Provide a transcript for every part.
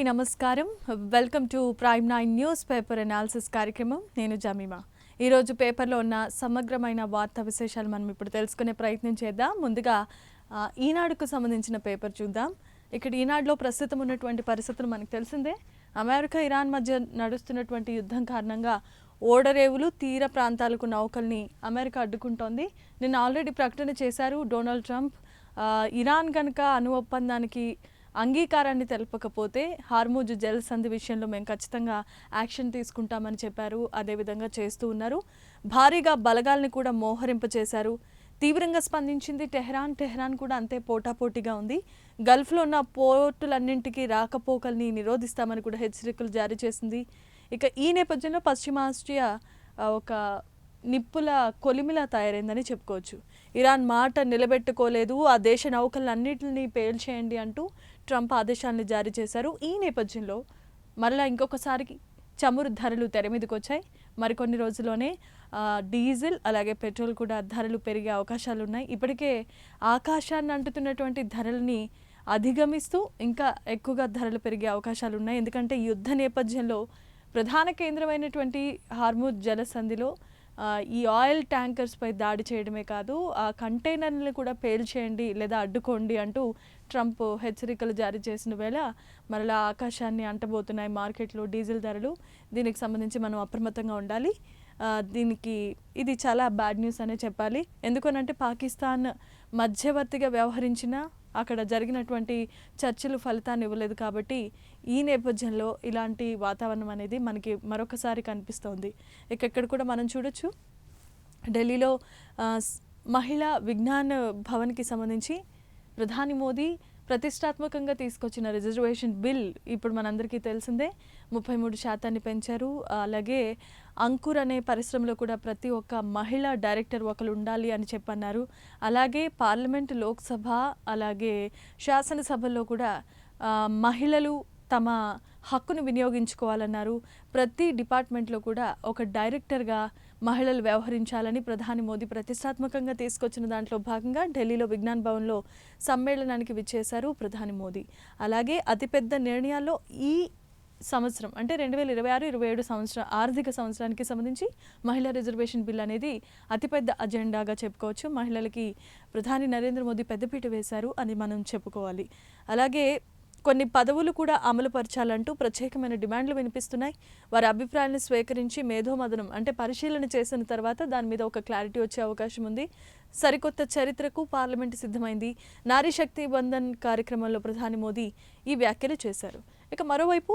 అందరికీ నమస్కారం. Welcome to prime 9 news paper analysis కార్యక్రమం. నేను జమీమా. ఈరోజు పేపర్లో ఉన్న సమగ్రమైన వార్తా విశేషాలు మనం ఇప్పుడు తెలుసుకునే ప్రయత్నం చేద్దాం. ముందుగా ఈనాడుకు సంబంధించిన పేపర్ చూద్దాం. ఇక్కడ ఈనాడులో ప్రస్తుతం ఉన్నటువంటి పరిస్థితులు మనకు తెలిసిందే. అమెరికా ఇరాన్ మధ్య నడుస్తున్నటువంటి యుద్ధం కారణంగా ఓడరేవులు తీర ప్రాంతాలకు నౌకల్ని అమెరికా అడ్డుకుంటోంది. నిన్న ఆల్రెడీ ప్రకటన చేశారు డొనాల్డ్ ట్రంప్. ఇరాన్ కనుక అణు ఒప్పందానికి అంగీకారాన్ని తెలపకపోతే హార్మూజ్ జల్ సంధి విషయంలో మేము ఖచ్చితంగా యాక్షన్ తీసుకుంటామని చెప్పారు. అదేవిధంగా చేస్తూ ఉన్నారు. భారీగా బలగాల్ని కూడా మోహరింపచేశారు. తీవ్రంగా స్పందించింది టెహ్రాన్ కూడా అంతే పోటాపోటీగా ఉంది. గల్ఫ్లో ఉన్న పోర్టులన్నింటికీ రాకపోకల్ని నిరోధిస్తామని కూడా హెచ్చరికలు జారీ చేసింది. ఇక ఈ నేపథ్యంలో పశ్చిమాసియా ఒక నిప్పుల కొలిమిలా తయారైందని చెప్పుకోవచ్చు. ఇరాన్ మాట నిలబెట్టుకోలేదు, ఆ దేశ నౌకలన్నింటినీ పేల్చేయండి అంటూ ట్రంప్ ఆదేశాలను జారీ చేశారు. ఈ నేపథ్యంలో మరలా ఇంకొకసారి చమురు ధరలు తెర మీదకి వచ్చాయి. మరికొన్ని రోజుల్లోనే డీజిల్ అలాగే పెట్రోల్ కూడా ధరలు పెరిగే అవకాశాలు ఉన్నాయి. ఇప్పటికే ఆకాశాన్ని అంటుతున్నటువంటి ధరలని అధిగమిస్తూ ఇంకా ఎక్కువగా ధరలు పెరిగే అవకాశాలు ఉన్నాయి. ఎందుకంటే యుద్ధ నేపథ్యంలో ప్రధాన కేంద్రమైనటువంటి హార్మూజ్ జలసంధిలో ఈ ఆయిల్ ట్యాంకర్స్పై దాడి చేయడమే కాదు, ఆ కంటైనర్లను కూడా పేల్చేయండి లేదా అడ్డుకోండి అంటూ ట్రంప్ హెచ్చరికలు జారీ చేసిన వేళ మరలా ఆకాశాన్ని అంటబోతున్నాయి మార్కెట్లో డీజిల్ ధరలు. దీనికి సంబంధించి మనం అప్రమత్తంగా ఉండాలి. ఇది చాలా బ్యాడ్ న్యూస్ అనే చెప్పాలి. ఎందుకనంటే పాకిస్తాన్ మధ్యవర్తిగా వ్యవహరించిన అక్కడ జరిగినటువంటి చర్చలు ఫలితాన్ని ఇవ్వలేదు. కాబట్టి ఈ నేపథ్యంలో ఇలాంటి వాతావరణం అనేది మనకి మరొకసారి కనిపిస్తోంది. ఇక్కడ కూడా మనం చూడొచ్చు, ఢిల్లీలో మహిళా విజ్ఞాన్ భవన్కి సంబంధించి ప్రధాని మోదీ ప్రతిష్టాత్మకంగా తీసుకొచ్చిన రిజర్వేషన్ బిల్ ఇప్పుడు మనందరికీ తెలిసిందే. 33% పెంచారు. అలాగే అంకుర్ అనే పరిశ్రమలో కూడా ప్రతి ఒక్క మహిళా డైరెక్టర్ ఒకరు ఉండాలి అని చెప్పన్నారు. అలాగే పార్లమెంట్, లోక్సభ అలాగే శాసనసభల్లో కూడా మహిళలు తమ హక్కును వినియోగించుకోవాలన్నారు. ప్రతి డిపార్ట్మెంట్లో కూడా ఒక డైరెక్టర్గా మహిళలు వ్యవహరించాలని ప్రధాని మోదీ ప్రతిష్టాత్మకంగా తీసుకొచ్చిన దాంట్లో భాగంగా ఢిల్లీలో విజ్ఞాన్ భవన్లో సమ్మేళనానికి విచ్చేశారు ప్రధాని మోదీ. అలాగే అతిపెద్ద నిర్ణయాల్లో ఈ సంవత్సరం అంటే 2026-27 ఆర్థిక సంవత్సరానికి సంబంధించి మహిళా రిజర్వేషన్ బిల్ అనేది అతిపెద్ద అజెండాగా చెప్పుకోవచ్చు. మహిళలకి ప్రధాని నరేంద్ర మోదీ పెద్దపీట వేశారు అని మనం చెప్పుకోవాలి. అలాగే కొన్ని పదవులు కూడా అమలుపరచాలంటూ ప్రత్యేకమైన డిమాండ్లు వినిపిస్తున్నాయి. వారి అభిప్రాయాలను స్వీకరించి మేధోమథనం అంటే పరిశీలన చేసిన తర్వాత దాని మీద ఒక క్లారిటీ వచ్చే అవకాశం ఉంది. సరికొత్త చరిత్రకు పార్లమెంటు సిద్ధమైంది. నారీ శక్తి బంధన్ కార్యక్రమంలో ప్రధాని మోదీ ఈ వ్యాఖ్యలు చేశారు. ఇక మరోవైపు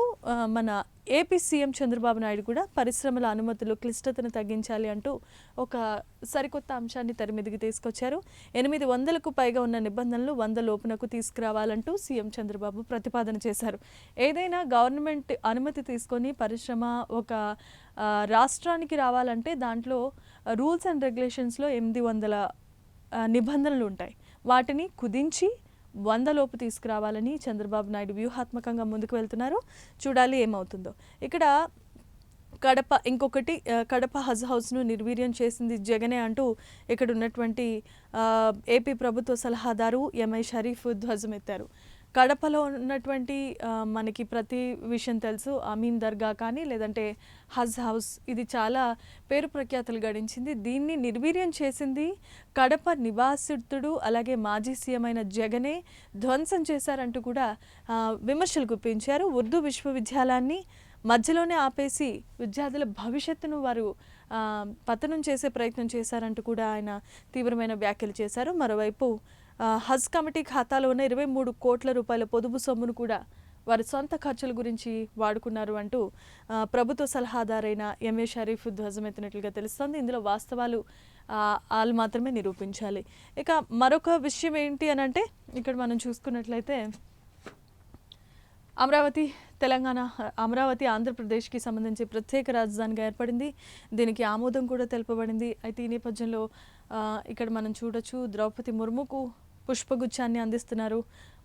మన ఏపీ సీఎం చంద్రబాబు నాయుడు కూడా పరిశ్రమల అనుమతులు క్లిష్టతను తగ్గించాలి అంటూ ఒక సరికొత్త అంశాన్ని తెర మీదకి తీసుకొచ్చారు. 800కు పైగా ఉన్న నిబంధనలు 100 లోపునకు తీసుకురావాలంటూ సీఎం చంద్రబాబు ప్రతిపాదన చేశారు. ఏదైనా గవర్నమెంట్ అనుమతి తీసుకొని పరిశ్రమ ఒక రాష్ట్రానికి రావాలంటే దాంట్లో రూల్స్ అండ్ రెగ్యులేషన్స్లో 800 నిబంధనలు ఉంటాయి. వాటిని కుదించి 100 లోపు తీసుకురావాలని చంద్రబాబు నాయుడు వ్యూహాత్మకంగా ముందుకు వెళ్తున్నారు. చూడాలి ఏమవుతుందో. ఇక్కడ కడప హజ్ హౌస్ను నిర్వీర్యం చేసింది జగనే అంటూ ఇక్కడ ఉన్నటువంటి ఏపీ ప్రభుత్వ సలహాదారు ఎంఐ షరీఫ్ ధ్వజమెత్తారు. కడపలో ఉన్నటువంటి మనకి ప్రతి విషయం తెలుసు. అమీన్ దర్గా కానీ లేదంటే హజ్ హౌస్ ఇది చాలా పేరు ప్రఖ్యాతులు గడించింది. దీన్ని నిర్వీర్యం చేసింది కడప నివాసితుడు అలాగే మాజీ సీఎం అయిన జగనే ధ్వంసం చేశారంటూ కూడా విమర్శలు గుప్పించారు. ఉర్దూ విశ్వవిద్యాలయాన్ని మధ్యలోనే ఆపేసి విద్యార్థుల భవిష్యత్తును వారు పతనం చేసే ప్రయత్నం చేశారంటూ కూడా ఆయన తీవ్రమైన వ్యాఖ్యలు చేశారు. మరోవైపు హజ్ కమిటీ ఖాతాలో ఉన్న 23 కోట్ల రూపాయల పొదుపు సొమ్మును కూడా వారి సొంత ఖర్చుల గురించి వాడుకున్నారు అంటూ ప్రభుత్వ సలహాదారైన ఎంఏ షరీఫ్ ధ్వజమెత్తినట్లుగా తెలుస్తోంది. ఇందులో వాస్తవాలు వాళ్ళు మాత్రమే నిరూపించాలి. ఇక మరొక విషయం ఏంటి అని అంటే ఇక్కడ మనం చూసుకున్నట్లయితే అమరావతి ఆంధ్రప్రదేశ్కి సంబంధించి ప్రత్యేక రాజధానిగా ఏర్పడింది. దీనికి ఆమోదం కూడా తెలుపబడింది. అయితే ఈ నేపథ్యంలో ఇక్కడ మనం చూడొచ్చు, ద్రౌపది ముర్ముకు పుష్పగుచ్చాన్ని అందిస్తున్నారు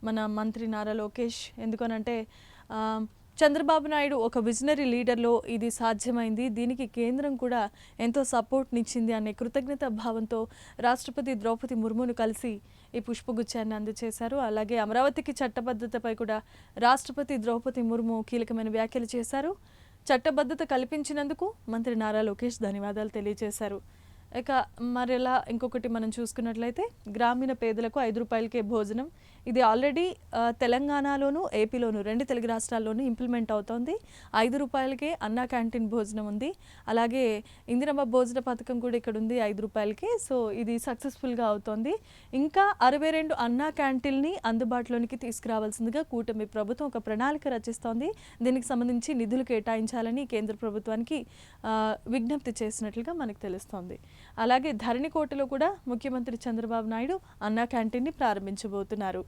మన మంత్రి నారా లోకేష్. ఎందుకనంటే చంద్రబాబు నాయుడు ఒక విజనరీ లీడర్లో ఇది సాధ్యమైంది, దీనికి కేంద్రం కూడా ఎంతో సపోర్ట్నిచ్చింది అనే కృతజ్ఞత భావంతో రాష్ట్రపతి ద్రౌపది ముర్మును కలిసి ఈ పుష్పగుచ్చాన్ని అందజేశారు. అలాగే అమరావతికి చట్టబద్ధతపై కూడా రాష్ట్రపతి ద్రౌపది ముర్ము కీలకమైన వ్యాఖ్యలు చేశారు. చట్టబద్ధత కల్పించినందుకు మంత్రి నారా లోకేష్ ధన్యవాదాలు తెలియజేశారు. ఇక మరలా ఇంకొకటి మనం చూసుకున్నట్లయితే గ్రామీణ పేదలకు 5 రూపాయలకే భోజనం. ఇది ఆల్రెడీ తెలంగాణలోను ఏపీలోను 2 తెలుగు రాష్ట్రాల్లోనూ ఇంప్లిమెంట్ అవుతోంది. 5 రూపాయలకే అన్నా క్యాంటీన్ భోజనం ఉంది. అలాగే ఇందిరమ్మ భోజన పథకం కూడా ఇక్కడ ఉంది 5 రూపాయలకే. సో ఇది సక్సెస్ఫుల్గా అవుతోంది. ఇంకా 62 అన్నా క్యాంటీన్ని అందుబాటులోనికి తీసుకురావాల్సిందిగా కూటమి ప్రభుత్వం ఒక ప్రణాళిక రచిస్తోంది. దీనికి సంబంధించి నిధులు కేటాయించాలని కేంద్ర ప్రభుత్వానికి విజ్ఞప్తి చేసినట్లుగా మనకు తెలుస్తోంది. అలాగే ధరణికోటలో కూడా ముఖ్యమంత్రి చంద్రబాబు నాయుడు అన్నా క్యాంటీన్ని ప్రారంభించబోతున్నారు.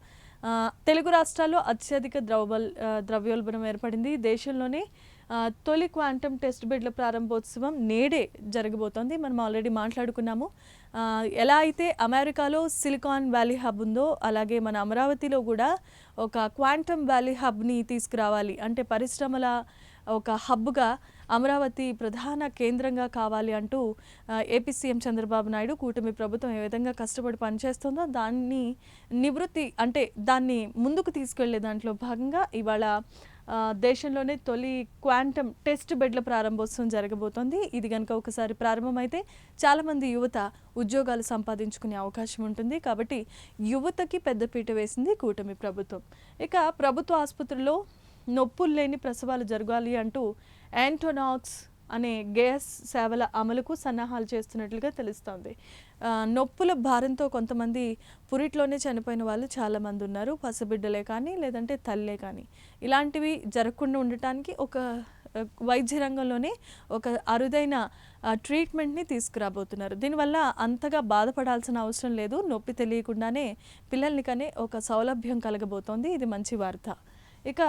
తెలుగు రాష్ట్రాల్లో అత్యధిక ద్రవ్యోల్బణం ఏర్పడింది. దేశంలోనే తొలి క్వాంటమ్ టెస్ట్ బెడ్ల ప్రారంభోత్సవం నేడే జరగబోతోంది. మనం ఆల్రెడీ మాట్లాడుకున్నాము. ఎలా అయితే అమెరికాలో సిలికాన్ వ్యాలీ హబ్ ఉందో అలాగే మన అమరావతిలో కూడా ఒక క్వాంటమ్ వ్యాలీ హబ్ని తీసుకురావాలి, అంటే పరిశ్రమల ఒక హబ్గా అమరావతి ప్రధాన కేంద్రంగా కావాలి అంటూ ఏపీ సీఎం చంద్రబాబు నాయుడు కూటమి ప్రభుత్వం ఏ విధంగా కష్టపడి పనిచేస్తుందో దాన్ని దాన్ని ముందుకు తీసుకెళ్లే దాంట్లో భాగంగా ఇవాళ దేశంలోనే తొలి క్వాంటమ్ టెస్ట్ బెడ్ల ప్రారంభోత్సవం జరగబోతోంది. ఇది కనుక ఒకసారి ప్రారంభమైతే చాలామంది యువత ఉద్యోగాలు సంపాదించుకునే అవకాశం ఉంటుంది. కాబట్టి యువతకి పెద్దపీట వేసింది కూటమి ప్రభుత్వం. ఇక ప్రభుత్వ ఆసుపత్రుల్లో నొప్పులు లేని ప్రసవాలు జరగాలి అంటూ యాంటోనాక్స్ అనే గ్యాస్ సేవల అమలుకు సన్నాహాలు చేస్తున్నట్లుగా తెలుస్తోంది. నొప్పుల భారంతో కొంతమంది పురిట్లోనే చనిపోయిన వాళ్ళు చాలామంది ఉన్నారు. పసిబిడ్డలే కానీ లేదంటే తల్లే కానీ. ఇలాంటివి జరగకుండా ఉండటానికి ఒక వైద్య రంగంలోనే ఒక అరుదైన ట్రీట్మెంట్ని తీసుకురాబోతున్నారు. దీనివల్ల అంతగా బాధపడాల్సిన అవసరం లేదు. నొప్పి తెలియకుండానే పిల్లల్ని కనే ఒక సౌలభ్యం కలగబోతోంది. ఇది మంచి వార్త. ఇక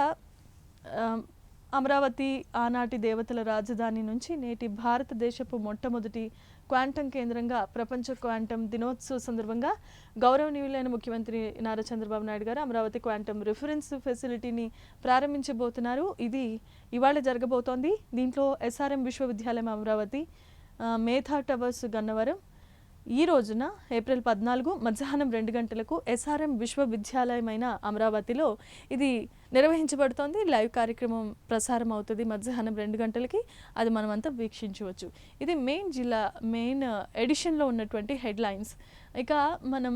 అమరావతి ఆనాటి దేవతల రాజధాని నుంచి నేటి భారతదేశపు మొట్టమొదటి క్వాంటమ్ కేంద్రంగా ప్రపంచ క్వాంటమ్ దినోత్సవ సందర్భంగా గౌరవనీయులైన ముఖ్యమంత్రి నారా చంద్రబాబు నాయుడు గారు అమరావతి క్వాంటమ్ రిఫరెన్స్ ఫెసిలిటీని ప్రారంభించబోతున్నారు. ఇది ఇవాళ జరగబోతోంది. దీంట్లో ఎస్ఆర్ఎం విశ్వవిద్యాలయం అమరావతి, మేధా టవర్స్ గన్నవరం, ఈ రోజున ఏప్రిల్ 14 మధ్యాహ్నం 2 గంటలకు ఎస్ఆర్ఎం విశ్వవిద్యాలయమైన అమరావతిలో ఇది నిర్వహించబడుతోంది. లైవ్ కార్యక్రమం ప్రసారం అవుతుంది మధ్యాహ్నం 2 గంటలకి. అది మనమంతా వీక్షించవచ్చు. ఇది మెయిన్ ఎడిషన్లో ఉన్నటువంటి హెడ్లైన్స్. ఇక మనం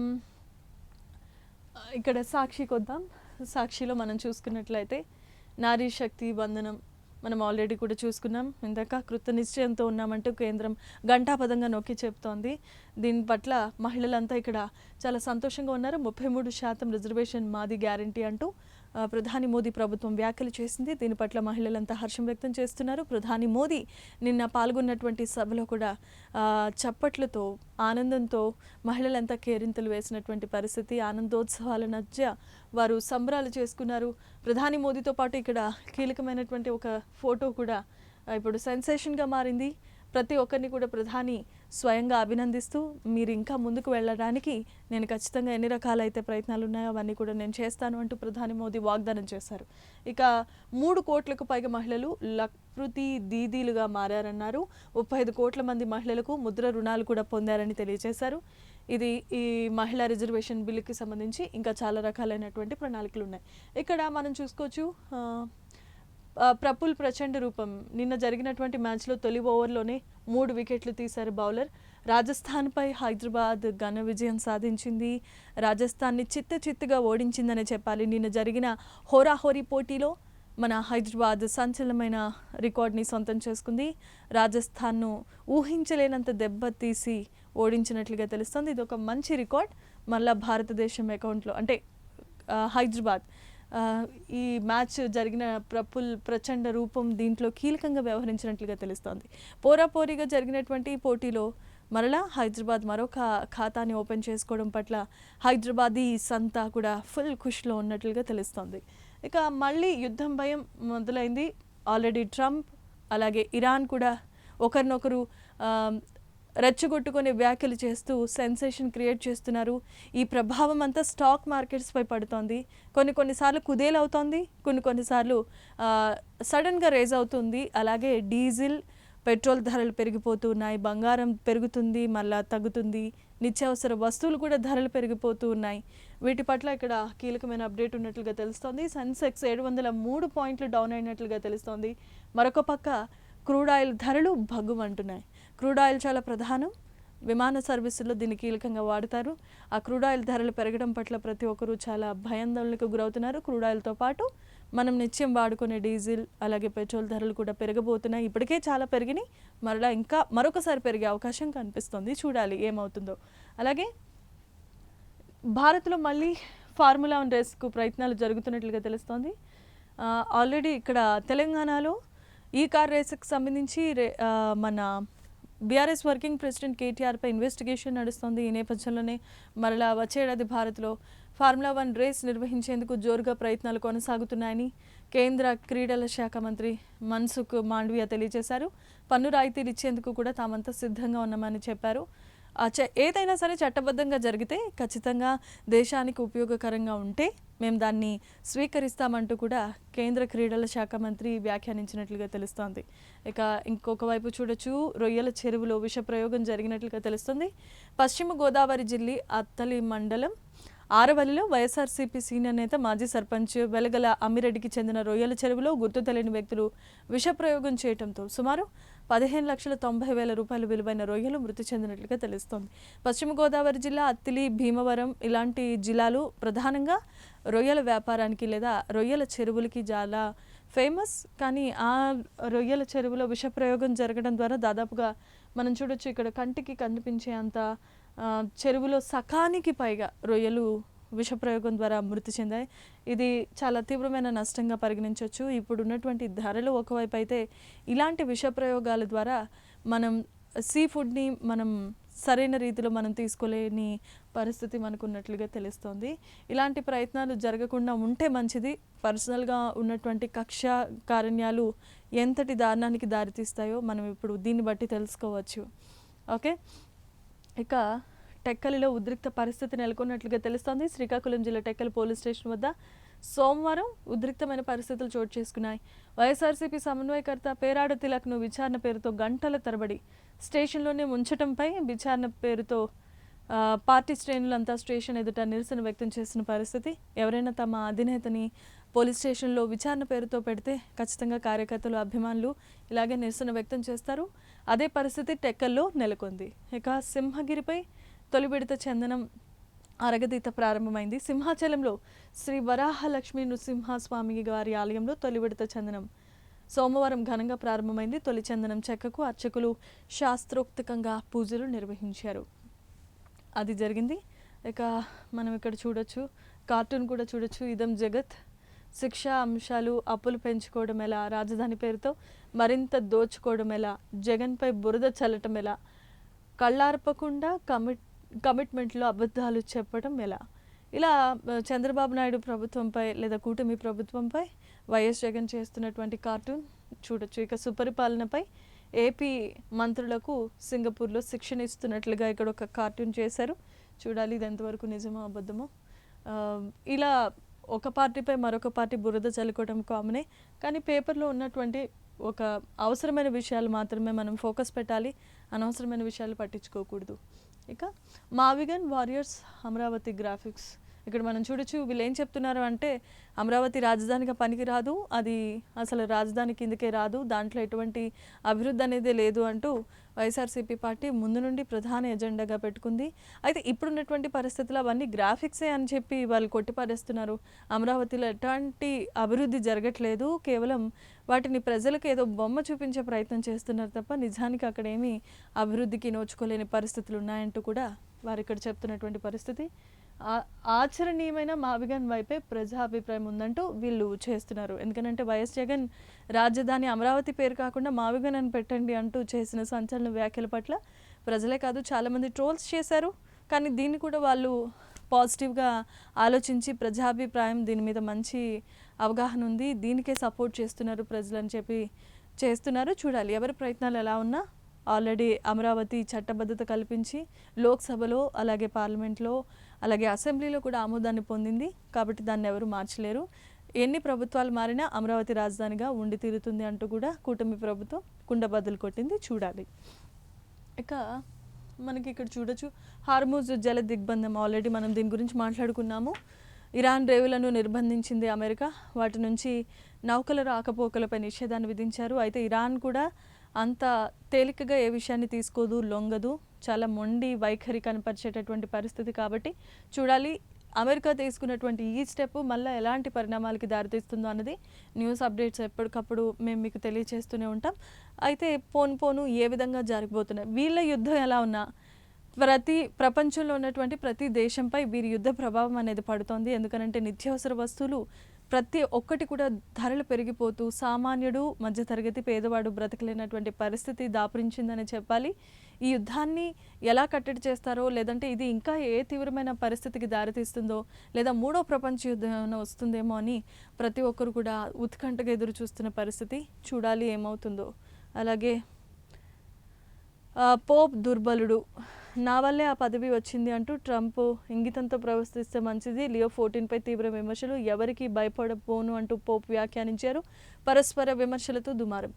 ఇక్కడ సాక్షికి వద్దాం. సాక్షిలో మనం చూసుకున్నట్లయితే నారీ శక్తి వందనం మనం ఆల్రెడీ కూడా చూసుకున్నాం. ఇందాక కృత నిశ్చయంతో ఉన్నామంటూ కేంద్రం ఘంటాపదంగా నొక్కి చెప్తోంది. దీని పట్ల మహిళలంతా ఇక్కడ చాలా సంతోషంగా ఉన్నారు. 33% రిజర్వేషన్ మాది గ్యారంటీ అంటూ ప్రధాని మోదీ ప్రభుత్వం వ్యాఖ్యలు చేసింది. దీని పట్ల మహిళలంతా హర్షం వ్యక్తం చేస్తున్నారు. ప్రధాని మోదీ నిన్న పాల్గొన్నటువంటి సభలో కూడా చప్పట్లతో ఆనందంతో మహిళలంతా కేరింతలు వేసినటువంటి పరిస్థితి. ఆనందోత్సవాల మధ్య వారు సంబరాలు చేసుకున్నారు. ప్రధాని మోదీతో పాటు ఇక్కడ కీలకమైనటువంటి ఒక ఫోటో కూడా ఇప్పుడు సెన్సేషన్గా మారింది. ప్రతి ఒక్కరిని కూడా ప్రధాని స్వయంగా అభినందిస్తూ మీరు ఇంకా ముందుకు వెళ్ళడానికి నేను ఖచ్చితంగా ఎన్ని రకాలైతే ప్రయత్నాలు ఉన్నాయో అవన్నీ కూడా నేను చేస్తాను అంటూ ప్రధాని మోదీ వాగ్దానం చేశారు. ఇక 3 కోట్లకు పైగా మహిళలు లక్పృతి దీదీలుగా మారారన్నారు. 35 కోట్ల మంది మహిళలకు ముద్ర రుణాలు కూడా పొందారని తెలియజేశారు. ఇది ఈ మహిళా రిజర్వేషన్ బిల్లుకి సంబంధించి ఇంకా చాలా రకాలైనటువంటి ప్రణాళికలు ఉన్నాయి. ఇక్కడ మనం చూసుకోవచ్చు ప్రఫుల్ ప్రచండ రూపం నిన్న జరిగినటువంటి మ్యాచ్లో తొలి ఓవర్లోనే 3 వికెట్లు తీశారు బౌలర్. రాజస్థాన్పై హైదరాబాద్ ఘన విజయం సాధించింది. రాజస్థాన్ని చిత్తుగా ఓడించిందనే చెప్పాలి. నిన్న జరిగిన హోరాహోరీ పోటీలో మన హైదరాబాద్ సంచలనమైన రికార్డ్ని సొంతం చేసుకుంది. రాజస్థాన్ను ఊహించలేనంత దెబ్బతీసి ఓడించినట్లుగా తెలుస్తుంది. ఇది ఒక మంచి రికార్డ్. మళ్ళా భారతదేశం అకౌంట్లో అంటే హైదరాబాద్ ఈ మ్యాచ్ జరిగిన ప్రచండ రూపం దీంట్లో కీలకంగా వ్యవహరించినట్లుగా తెలుస్తోంది. పోరాపోరీగా జరిగినటువంటి పోటీలో మరలా హైదరాబాద్ మరొక ఖాతాని ఓపెన్ చేసుకోవడం పట్ల హైదరాబాదీస్ అంతా కూడా ఫుల్ ఖుష్లో ఉన్నట్లుగా తెలుస్తోంది. ఇక మళ్ళీ యుద్ధం భయం మొదలైంది. ఆల్రెడీ ట్రంప్ అలాగే ఇరాన్ కూడా ఒకరినొకరు రెచ్చగొట్టుకునే వ్యాఖ్యలు చేస్తూ సెన్సేషన్ క్రియేట్ చేస్తున్నారు. ఈ ప్రభావం అంతా స్టాక్ మార్కెట్స్పై పడుతోంది. కొన్నిసార్లు కుదేలవుతోంది, కొన్నిసార్లు సడన్గా రేజ్ అవుతుంది. అలాగే డీజిల్, పెట్రోల్ ధరలు పెరిగిపోతూ ఉన్నాయి, బంగారం పెరుగుతుంది మళ్ళా తగ్గుతుంది, నిత్యావసర వస్తువులు కూడా ధరలు పెరిగిపోతూ ఉన్నాయి. వీటి పట్ల ఇక్కడ కీలకమైన అప్డేట్ ఉన్నట్లుగా తెలుస్తోంది. సెన్సెక్స్ 703 పాయింట్లు డౌన్ అయినట్లుగా తెలుస్తోంది. మరొక పక్క క్రూడ్ ఆయిల్ ధరలు భగ్గుమంటున్నాయి. క్రూడ్ ఆయిల్ చాలా ప్రధానం, విమాన సర్వీసుల్లో దీన్ని కీలకంగా వాడతారు. ఆ క్రూడ్ ఆయిల్ ధరలు పెరగడం పట్ల ప్రతి ఒక్కరూ చాలా భయాందోళనకు గురవుతున్నారు. క్రూడ్ ఆయిల్తో పాటు మనం నిత్యం వాడుకునే డీజిల్ అలాగే పెట్రోల్ ధరలు కూడా పెరగబోతున్నాయి. ఇప్పటికే చాలా పెరిగినాయి, మరలా ఇంకా మరొకసారి పెరిగే అవకాశం కనిపిస్తుంది. చూడాలి ఏమవుతుందో. అలాగే భారత్లో మళ్ళీ ఫార్ములా 1 రేస్కు ప్రయత్నాలు జరుగుతున్నట్లుగా తెలుస్తోంది. ఆల్రెడీ ఇక్కడ తెలంగాణలో ఈ కార్ రేసుకు సంబంధించి మన బీఆర్ఎస్ వర్కింగ్ ప్రెసిడెంట్ కేటీఆర్పై ఇన్వెస్టిగేషన్ నడుస్తోంది. ఈ నేపథ్యంలోనే మరలా వచ్చే ఏడాది భారత్లో ఫార్ములా 1 రేస్ నిర్వహించేందుకు జోరుగా ప్రయత్నాలు కొనసాగుతున్నాయని కేంద్ర క్రీడల శాఖ మంత్రి మన్సుఖ్ మాండవియా తెలియజేశారు. పన్ను రాయితీలు ఇచ్చేందుకు కూడా తామంతా సిద్ధంగా ఉన్నామని చెప్పారు. ఏదైనా సరే చట్టబద్ధంగా జరిగితే ఖచ్చితంగా దేశానికి ఉపయోగకరంగా ఉంటే మేము దాన్ని స్వీకరిస్తామంటూ కూడా కేంద్ర క్రీడల శాఖ మంత్రి వ్యాఖ్యానించినట్లుగా తెలుస్తోంది. ఇక ఇంకొక వైపు చూడొచ్చు, రొయ్యల చెరువులో విషప్రయోగం జరిగినట్లుగా తెలుస్తుంది. పశ్చిమ గోదావరి జిల్లా అత్తలి మండలం ఆరవల్లిలో వైఎస్ఆర్సీపీ సీనియర్ నేత మాజీ సర్పంచ్ వెలగల అమ్మిరెడ్డికి చెందిన రొయ్యల చెరువులో గుర్తు తెలియని వ్యక్తులు విషప్రయోగం చేయడంతో సుమారు 15,90,000 రూపాయలు విలువైన రొయ్యలు మృతి చెందినట్లుగా తెలుస్తోంది. పశ్చిమ గోదావరి జిల్లా అత్తిలి, భీమవరం ఇలాంటి జిల్లాలు ప్రధానంగా రొయ్యల వ్యాపారానికి లేదా రొయ్యల చెరువులకి చాలా ఫేమస్. కానీ ఆ రొయ్యల చెరువులో విషప్రయోగం జరగడం ద్వారా దాదాపుగా మనం చూడొచ్చు, ఇక్కడ కంటికి కనిపించే అంత చెరువులో సకానికి పైగా రొయ్యలు విషప్రయోగం ద్వారా మృతి చెందాయి. ఇది చాలా తీవ్రమైన నష్టంగా పరిగణించవచ్చు. ఇప్పుడు ఉన్నటువంటి ధరలు ఒకవైపు అయితే, ఇలాంటి విషప్రయోగాల ద్వారా మనం సీ ఫుడ్ని మనం సరైన రీతిలో మనం తీసుకోలేని పరిస్థితి మనకు ఉన్నట్లుగా తెలుస్తోంది. ఇలాంటి ప్రయత్నాలు జరగకుండా ఉంటే మంచిది. పర్సనల్గా ఉన్నటువంటి కక్ష కారణ్యాలు ఎంతటి దారుణానికి దారితీస్తాయో మనం ఇప్పుడు దీన్ని బట్టి తెలుసుకోవచ్చు. ఓకే, ఇక టెక్కలిలో ఉద్రిక్త పరిస్థితి నెలకొన్నట్లుగా తెలుస్తోంది. శ్రీకాకుళం జిల్లా టెక్కలి పోలీస్ స్టేషన్ వద్ద సోమవారం ఉద్రిక్తమైన పరిస్థితులు చోటు చేసుకున్నాయి. వైఎస్ఆర్సీపీ సమన్వయకర్త పేరాడ తిలక్ను విచారణ పేరుతో గంటల తరబడి స్టేషన్లోనే ఉంచడంపై విచారణ పేరుతో పార్టీ శ్రేణులంతా స్టేషన్ ఎదుట నిరసన వ్యక్తం చేసిన పరిస్థితి. ఎవరైనా తమ అధినేతని పోలీస్ స్టేషన్లో విచారణ పేరుతో పెడితే ఖచ్చితంగా కార్యకర్తలు, అభిమానులు ఇలాగే నిరసన వ్యక్తం చేస్తారు. అదే పరిస్థితి టెక్కల్లో నెలకొంది. ఇక సింహగిరిపై తొలి విడత చందనం అరగదీత ప్రారంభమైంది. సింహాచలంలో శ్రీ వరాహలక్ష్మీ నృసింహస్వామి వారి ఆలయంలో తొలి విడత చందనం సోమవారం ఘనంగా ప్రారంభమైంది. తొలి చందనం చెక్కకు అర్చకులు శాస్త్రోక్తంగా పూజలు నిర్వహించారు. అది జరిగింది. ఇక మనం ఇక్కడ చూడొచ్చు, కార్టూన్ కూడా చూడొచ్చు. ఇదం జగత్, శిక్షా అంశాలు, అప్పులు పెంచుకోవడం ఎలా, రాజధాని పేరుతో మరింత దోచుకోవడం ఎలా, జగన్పై బురద చల్లటం ఎలా, కళ్ళార్పకుండా కమిట్మెంట్లో అబద్ధాలు చెప్పడం ఎలా, ఇలా చంద్రబాబు నాయుడు ప్రభుత్వంపై లేదా కూటమి ప్రభుత్వంపై వైఎస్ జగన్ చేస్తున్నటువంటి కార్టూన్ చూడొచ్చు. ఇక సుపరిపాలనపై ఏపీ మంత్రులకు సింగపూర్లో శిక్షణ ఇస్తున్నట్లుగా ఇక్కడ ఒక కార్టూన్ చేశారు. చూడాలి ఇది ఎంతవరకు నిజమో అబద్ధమో. ఇలా ఒక పార్టీపై మరొక పార్టీ బురద చల్లుకోవడం కామనే, కానీ పేపర్లో ఉన్నటువంటి ఒక అవసరమైన విషయాలు మాత్రమే మనం ఫోకస్ పెట్టాలి, అనవసరమైన విషయాలు పట్టించుకోకూడదు. ఇక మావిగన్ వారియర్స్ అమరావతి గ్రాఫిక్స్ ఇక్కడ మనం చూడొచ్చు. వీళ్ళు ఏం చెప్తున్నారు అంటే, అమరావతి రాజధానిగా పనికి రాదు, అది అసలు రాజధాని కిందకే రాదు, దాంట్లో ఎటువంటి అభివృద్ధి అనేది లేదు అంటూ వైఎస్ఆర్సీపీ పార్టీ ముందు నుండి ప్రధాన ఎజెండాగా పెట్టుకుంది. అయితే ఇప్పుడున్నటువంటి పరిస్థితులు అవన్నీ గ్రాఫిక్సే అని చెప్పి వాళ్ళు కొట్టిపారేస్తున్నారు. అమరావతిలో ఎటువంటి అభివృద్ధి జరగట్లేదు, కేవలం వాటిని ప్రజలకు ఏదో బొమ్మ చూపించే ప్రయత్నం చేస్తున్నారు తప్ప నిజానికి అక్కడ ఏమీ అభివృద్ధికి నోచుకోలేని పరిస్థితులు ఉన్నాయంటూ కూడా వారు ఇక్కడ చెప్తున్నటువంటి పరిస్థితి. ఆచరణీయమైన మావిగన్ వైపే ప్రజాభిప్రాయం ఉందంటూ వీళ్ళు చేస్తున్నారు. ఎందుకంటే వైఎస్ జగన్ రాజధాని అమరావతి పేరు కాకుండా మావిగన్ అని పెట్టండి అంటూ చేసిన సంచలన వ్యాఖ్యల పట్ల ప్రజలే కాదు చాలామంది ట్రోల్స్ చేశారు. కానీ దీన్ని కూడా వాళ్ళు పాజిటివ్గా ఆలోచించి ప్రజాభిప్రాయం దీని మీద మంచి అవగాహన ఉంది, దీనికే సపోర్ట్ చేస్తున్నారు ప్రజలని చెప్పి చేస్తున్నారు. చూడాలి ఎవరి ప్రయత్నాలు ఎలా ఉన్నా. ఆల్రెడీ అమరావతి చట్టబద్ధత కల్పించి లోక్సభలో అలాగే పార్లమెంట్లో అలాగే అసెంబ్లీలో కూడా ఆమోదాన్ని పొందింది. కాబట్టి దాన్ని ఎవరు మార్చలేరు. ఎన్ని ప్రభుత్వాలు మారినా అమరావతి రాజధానిగా ఉండి తీరుతుంది అంటూ కూడా కూటమి ప్రభుత్వం కుండబద్దలు కొట్టింది. చూడాలి. ఇక మనకి ఇక్కడ చూడొచ్చు హార్మూజ్ జల దిగ్బంధం, ఆల్రెడీ మనం దీని గురించి మాట్లాడుకున్నాము. ఇరాన్ రేవులను నిర్బంధించింది అమెరికా, వాటి నుంచి నౌకల రాకపోకలపై నిషేధాన్ని విధించారు. అయితే ఇరాన్ కూడా అంత తేలికగా ఏ విషయాన్ని తీసుకోదు, లొంగదు, చాలా మొండి వైఖరి కనపరిచేటటువంటి పరిస్థితి. కాబట్టి చూడాలి అమెరికా తీసుకున్నటువంటి ఈ స్టెప్ మళ్ళీ ఎలాంటి పరిణామాలకి దారితీస్తుందో అన్నది న్యూస్ అప్డేట్స్ ఎప్పటికప్పుడు మేము మీకు తెలియజేస్తూనే ఉంటాం. అయితే పోను ఏ విధంగా జరిగిపోతున్నాయి, వీళ్ళ యుద్ధం ఎలా ఉన్నా ప్రపంచంలో ఉన్నటువంటి ప్రతి దేశంపై వీరి యుద్ధ ప్రభావం అనేది పడుతోంది. ఎందుకనంటే నిత్యావసర వస్తువులు ప్రతి ఒక్కటి కూడా ధరలు పెరిగిపోతూ సామాన్యుడు, మధ్యతరగతి, పేదవాడు బ్రతకలేనటువంటి పరిస్థితి దాపురించిందని చెప్పాలి. ఈ యుద్ధాన్ని ఎలా కట్టడి చేస్తారో, లేదంటే ఇది ఇంకా ఏ తీవ్రమైన పరిస్థితికి దారితీస్తుందో, లేదా మూడో ప్రపంచ యుద్ధం ఏమైనా వస్తుందేమో అని ప్రతి ఒక్కరు కూడా ఉత్కంఠగా ఎదురు చూస్తున్న పరిస్థితి. చూడాలి ఏమవుతుందో. అలాగే పోప్ దుర్బలుడు, నా వల్లే ఆ పదవి వచ్చింది అంటూ ట్రంప్ ఇంగితంతో ప్రవర్తిస్తే మంచిది. లియో 14పై తీవ్ర విమర్శలు, ఎవరికి భయపడబోను అంటూ పోప్ వ్యాఖ్యానించారు. పరస్పర విమర్శలతో దుమారం.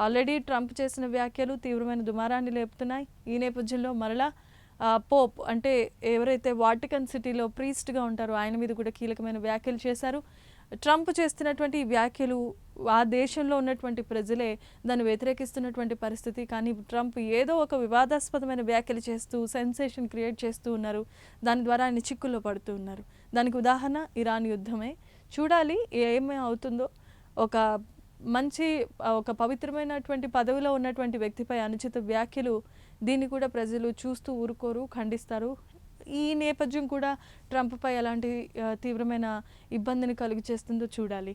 ఆల్రెడీ ట్రంప్ చేసిన వ్యాఖ్యలు తీవ్రమైన దుమారాన్ని లేపుతున్నాయి. ఈ నేపథ్యంలో మరలా పోప్ అంటే ఎవరైతే వాటికన్ సిటీలో ప్రీస్ట్గా ఉంటారో ఆయన మీద కూడా కీలకమైన వ్యాఖ్యలు చేశారు. ట్రంప్ చేస్తున్నటువంటి వ్యాఖ్యలు ఆ దేశంలో ఉన్నటువంటి ప్రజలే దాన్ని వ్యతిరేకిస్తున్నటువంటి పరిస్థితి. కానీ ట్రంప్ ఏదో ఒక వివాదాస్పదమైన వ్యాఖ్యలు చేస్తూ సెన్సేషన్ క్రియేట్ చేస్తూ ఉన్నారు. దాని ద్వారా ఆయన చిక్కుల్లో పడుతూ ఉన్నారు. దానికి ఉదాహరణ ఇరాన్ యుద్ధమే. చూడాలి ఏమీ అవుతుందో. ఒక పవిత్రమైనటువంటి పదవిలో ఉన్నటువంటి వ్యక్తిపై అనుచిత వ్యాఖ్యలు, దీన్ని కూడా ప్రజలు చూస్తూ ఊరుకోరు, ఖండిస్తారు. ఈ నేపథ్యం కూడా ట్రంప్పై ఎలాంటి తీవ్రమైన ఇబ్బందిని కలుగు చేస్తుందో చూడాలి.